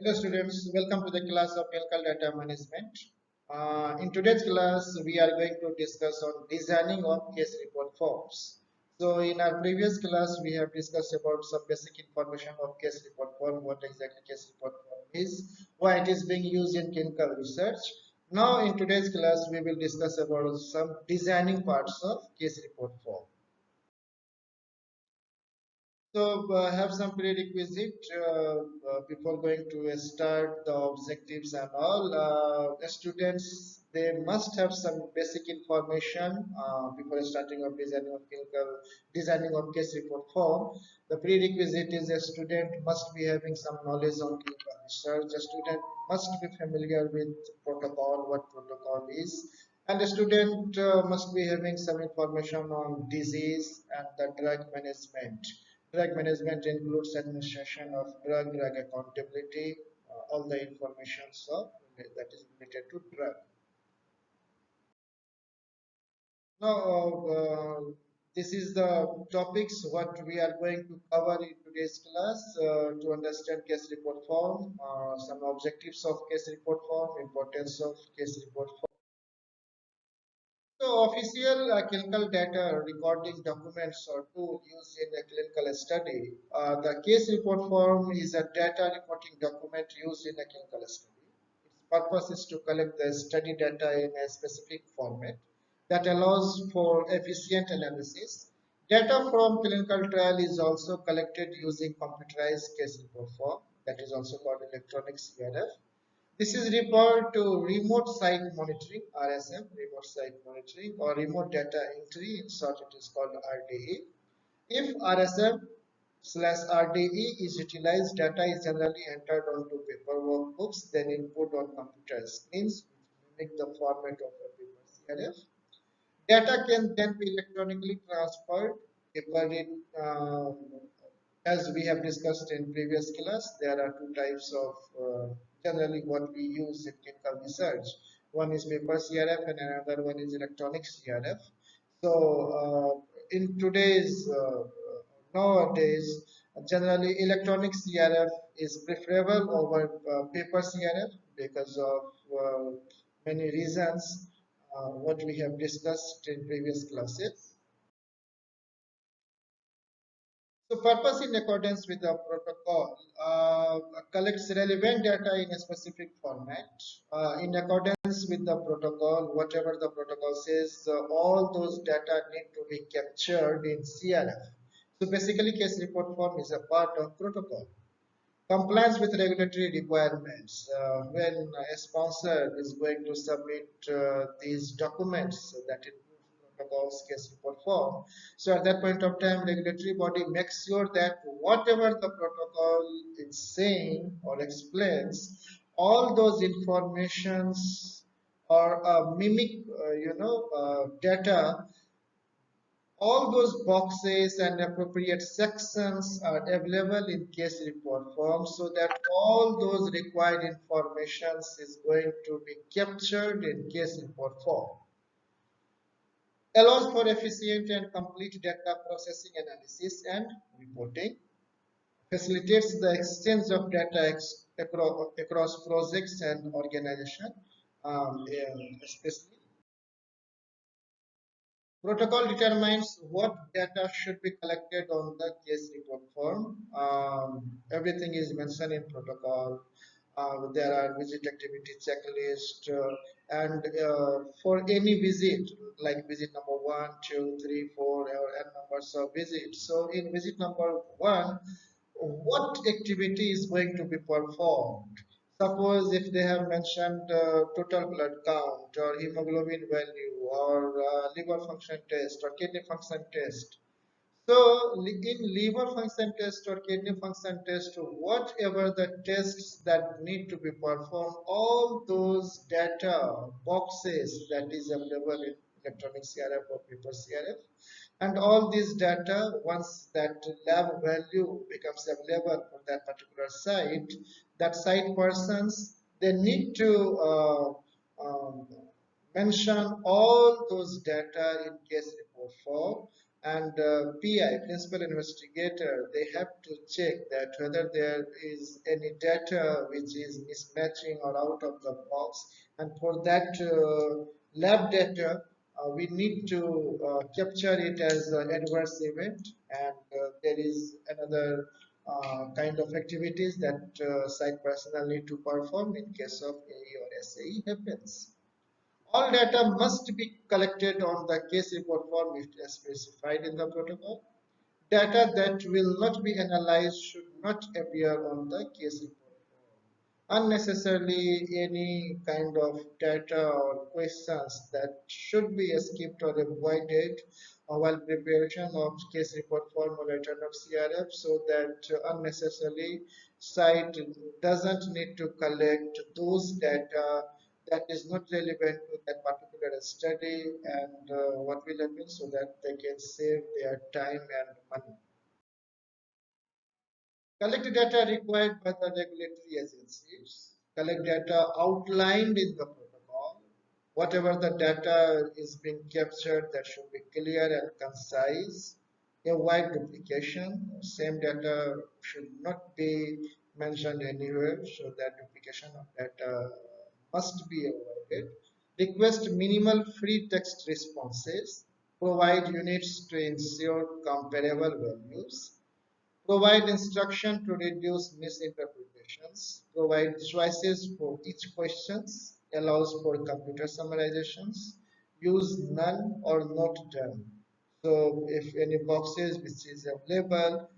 Hello students, welcome to the class of clinical data management. In today's class, we are going to discuss on designing of case report forms. So in our previous class, we have discussed about some basic information of case report form, what exactly case report form is, why it is being used in clinical research. Now in today's class, we will discuss about some designing parts of case report form. So have some prerequisite before going to start the objectives and all. The students they must have some basic information before starting of designing of case report form. The prerequisite is a student must be having some knowledge on clinical research. A student must be familiar with protocol, what protocol is, and the student must be having some information on disease and the drug management. Drug management includes administration of drug accountability, all the information that is related to drug. Now, this is the topics what we are going to cover in today's class to understand case report form, some objectives of case report form, importance of case report form. So official clinical data recording documents or tool used in a clinical study. The case report form is a data reporting document used in a clinical study. Its purpose is to collect the study data in a specific format that allows for efficient analysis. Data from clinical trial is also collected using computerized case report form, that is also called electronic CRF. This is referred to remote site monitoring, RSM, remote site monitoring, or remote data entry. In short, it is called RDE. If RSM slash RDE is utilized, data is generally entered onto paper workbooks, then input on computer screens, which mimic the format of a paper CRF. Data can then be electronically transferred. Paper it, as we have discussed in previous class, there are two types of generally what we use in clinical research. One is paper CRF and another one is electronic CRF. So in today's nowadays, generally electronic CRF is preferable over paper CRF because of many reasons what we have discussed in previous classes. So purpose in accordance with the protocol collects relevant data in a specific format. In accordance with the protocol, whatever the protocol says, all those data need to be captured in CRF. So basically case report form is a part of protocol. Compliance with regulatory requirements. When a sponsor is going to submit these documents that include protocols, case report form, so at that point of time, regulatory body makes sure that whatever the protocol is saying or explains, all those informations or mimic, data, all those boxes and appropriate sections are available in case report form so that all those required informations is going to be captured in case report form. Allows for efficient and complete data processing, analysis and reporting. Facilitates the exchange of data across projects and organization, especially. Protocol determines what data should be collected on the case report form. Everything is mentioned in protocol. There are visit activity checklist, and for any visit, like visit number 1, 2, 3, 4, or n numbers of visits. So in visit number 1, what activity is going to be performed? Suppose if they have mentioned total blood count or hemoglobin value or liver function test or kidney function test. So in liver function test or kidney function test, whatever the tests that need to be performed, all those data boxes that is available in electronic CRF or paper CRF, and all this data, once that lab value becomes available for that particular site, that site persons, they need to mention all those data in case report form. and PI, principal investigator, they have to check that whether there is any data which is mismatching or out of the box. And for that lab data, we need to capture it as an adverse event. And there is another kind of activities that site personnel need to perform in case of AE or SAE happens. All data must be collected on the case report form if specified in the protocol. Data that will not be analyzed should not appear on the case report form. Unnecessarily, any kind of data or questions that should be skipped or avoided while preparation of case report form or return of CRF, so that unnecessarily site doesn't need to collect those data that is not relevant to that particular study, and what will happen so that they can save their time and money. Collect data required by the regulatory agencies. Collect data outlined in the protocol. Whatever the data is being captured, that should be clear and concise. Avoid duplication. Same data should not be mentioned anywhere, so that duplication of data must be avoided. Request minimal free text responses. Provide units to ensure comparable values. Provide instruction to reduce misinterpretations. Provide choices for each questions. Allows for computer summarizations. Use none or not done. So if any boxes which is available,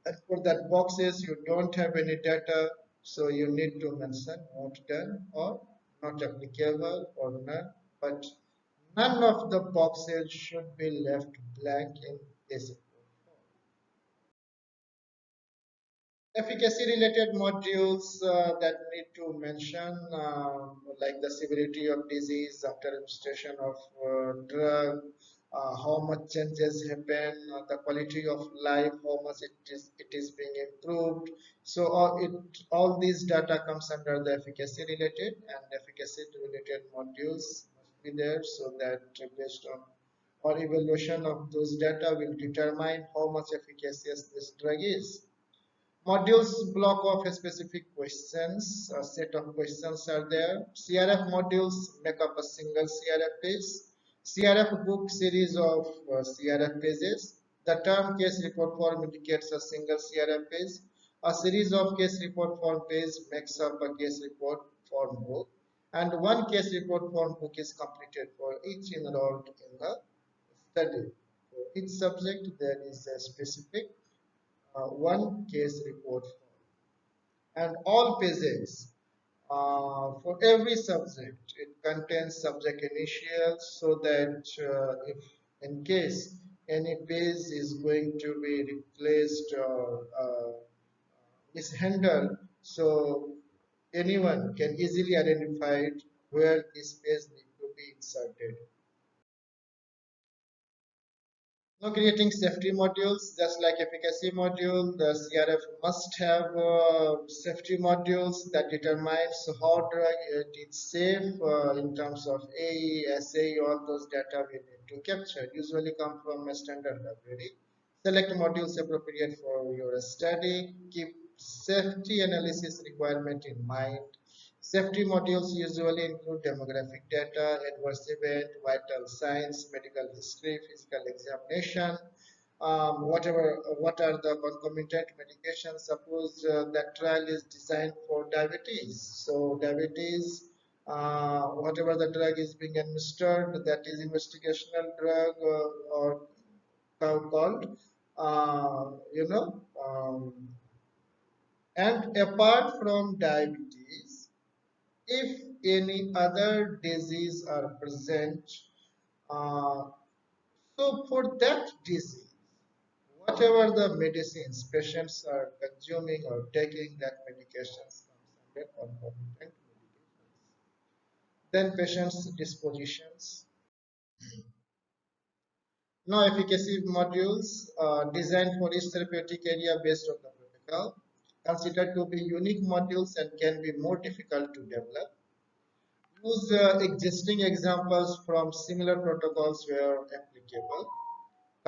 and for that boxes you don't have any data, so you need to mention not done or not applicable or none. But none of the boxes should be left blank in this. Efficacy related modules that need to mention, like the severity of disease after administration of drug, how much changes happen, the quality of life, how much it is being improved. So all these data comes under the efficacy related, and efficacy related modules must be there, so that based on or evaluation of those data will determine how much efficacious this drug is. Modules block of specific questions, a set of questions are there. CRF modules make up a single CRF page. CRF book series of CRF pages. The term case report form indicates a single CRF page. A series of case report form page makes up a case report form book. And one case report form book is completed for each enrolled in the study. For each subject, there is a specific one case report and all pages for every subject it contains subject initials, so that if in case any page is going to be replaced or mishandled, so anyone can easily identify where this page need to be inserted. Now, creating safety modules, just like efficacy module, the CRF must have safety modules that determines how drug it is safe in terms of AE, SAE, all those data we need to capture. Usually come from a standard library. Select modules appropriate for your study. Keep safety analysis requirement in mind. Safety modules usually include demographic data, adverse event, vital signs, medical history, physical examination, what are the concomitant medications. Suppose that trial is designed for diabetes. So diabetes, whatever the drug is being administered, that is investigational drug or called, and apart from diabetes, if any other disease are present, uh, so for that disease, whatever the medicines patients are consuming or taking, that medications comes under concomitant medications. Then patients' dispositions. Now efficacy modules designed for each therapeutic area based on the protocol, considered to be unique modules and can be more difficult to develop. Use existing examples from similar protocols where applicable.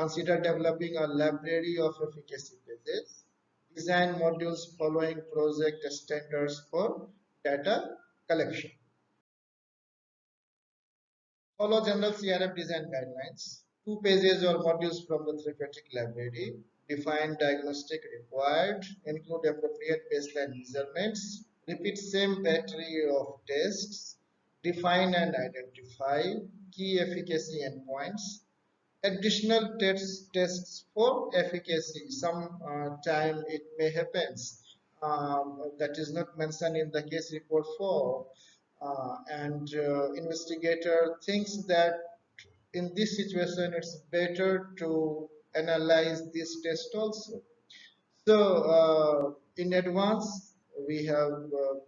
Consider developing a library of efficacy pages. Design modules following project standards for data collection. Follow general CRF design guidelines. 2 pages or modules from the therapeutic library. Define diagnostic required. Include appropriate baseline measurements. Repeat same battery of tests. Define and identify key efficacy endpoints. Additional tests for efficacy. Some time it may happen that is not mentioned in the case report form, and investigator thinks that in this situation it's better to analyze this test also. So in advance we have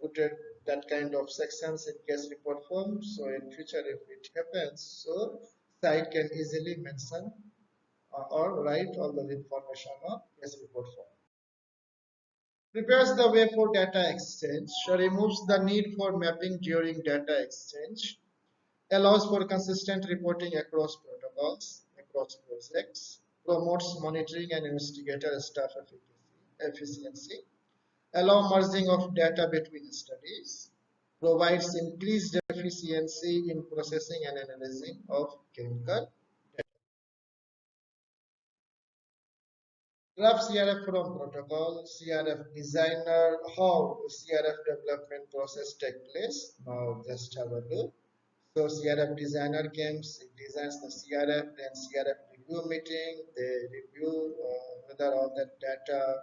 put that kind of sections in case report form, so in future if it happens, so site can easily mention or write all the information on case report form. Prepares the way for data exchange, removes the need for mapping during data exchange, allows for consistent reporting across protocols, across projects, promotes monitoring and investigator staff efficiency, allow merging of data between studies, provides increased efficiency in processing and analyzing of clinical. Draft CRF from protocol, CRF designer, how CRF development process take place. Now just have a look. So CRF designer comes, it designs the CRF, then CRF review meeting, they review whether all that data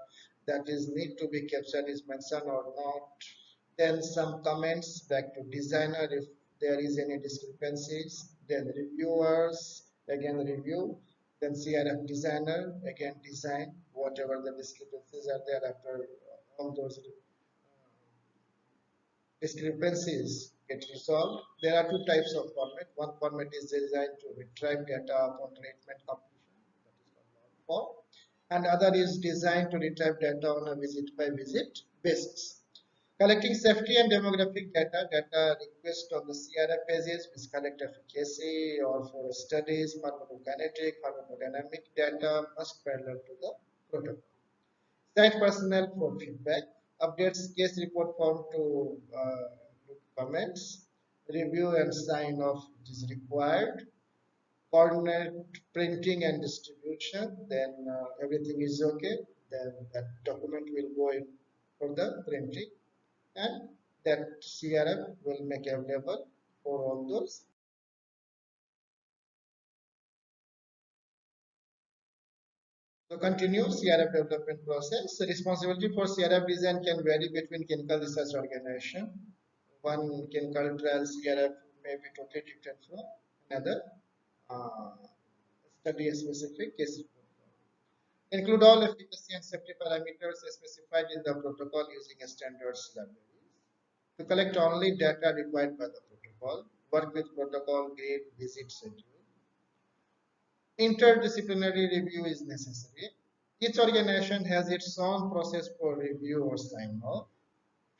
that is need to be captured is mentioned or not. Then some comments back to designer if there is any discrepancies. Then reviewers again review. Then CRF designer again design whatever the discrepancies are there after all those discrepancies get resolved. There are 2 types of format. One format is designed to retrieve data upon treatment completion, that is called log form, and other is designed to retrieve data on a visit by visit basis. Collecting safety and demographic data request on the CRF pages which collect efficacy or for studies, pharmacokinetic, pharmacodynamic data must parallel to the protocol. Site personnel for feedback, updates case report form to comments, review and sign off it is required, coordinate printing and distribution, then everything is okay, then that document will go in for the printing and that CRF will make available for all those. So continue CRF development process. The responsibility for CRF design can vary between clinical research organization. One clinical trial CRF may be totally different from another study specific case report. Include all efficacy and safety parameters specified in the protocol using a standards libraries. To collect only data required by the protocol. Work with protocol grid visit schedule. Interdisciplinary review is necessary. Each organization has its own process for review or sign off.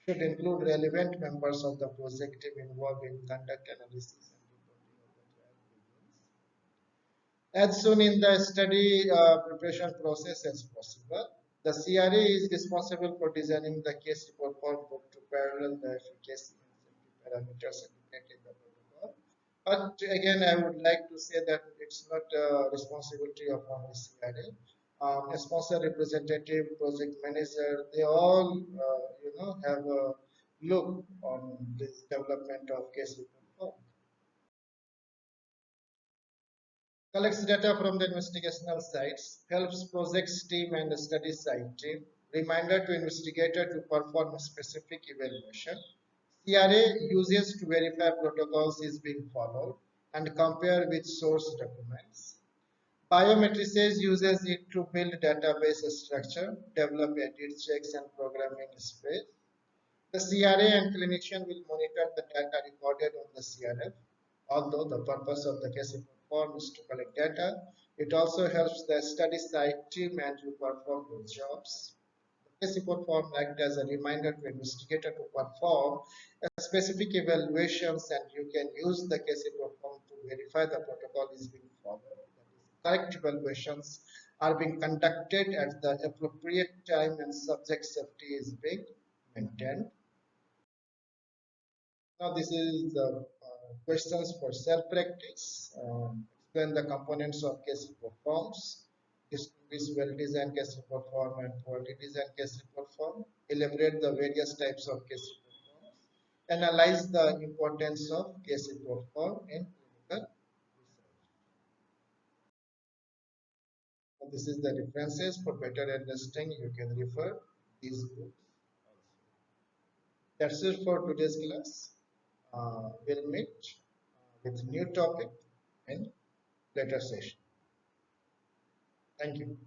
Should include relevant members of the project team involved in conduct analysis and reporting of the trial results. As soon in the study preparation process as possible. The CRA is responsible for designing the case report form book to parallel the efficacy and safety parameters indicated in the protocol. But again, I would like to say that it's not a responsibility of only CRA. A sponsor representative, project manager, they all, have a look on this development of case report form. Collects data from the investigational sites, helps projects team and study site team, reminder to investigator to perform a specific evaluation. CRA uses to verify protocols is being followed and compare with source documents. Biometrics uses it to build database structure, develop edit checks and programming space. The CRA and clinician will monitor the data recorded on the CRF. Although the purpose of the case report form is to collect data, it also helps the study site team and to perform those jobs. The case report form acts as a reminder to investigator to perform specific evaluations, and you can use the case report form to verify the protocol is being followed. correct evaluations are being conducted at the appropriate time and subject safety is being maintained. Now this is the questions for self-practice. Explain the components of case report forms. Distinguish well-designed case report form and poorly designed case report form. Elaborate the various types of case report forms. Analyze the importance of case report form in clinical research. So this is the references for better understanding. You can refer these books. That's it for today's class. We'll meet with new topic in later session. Thank you.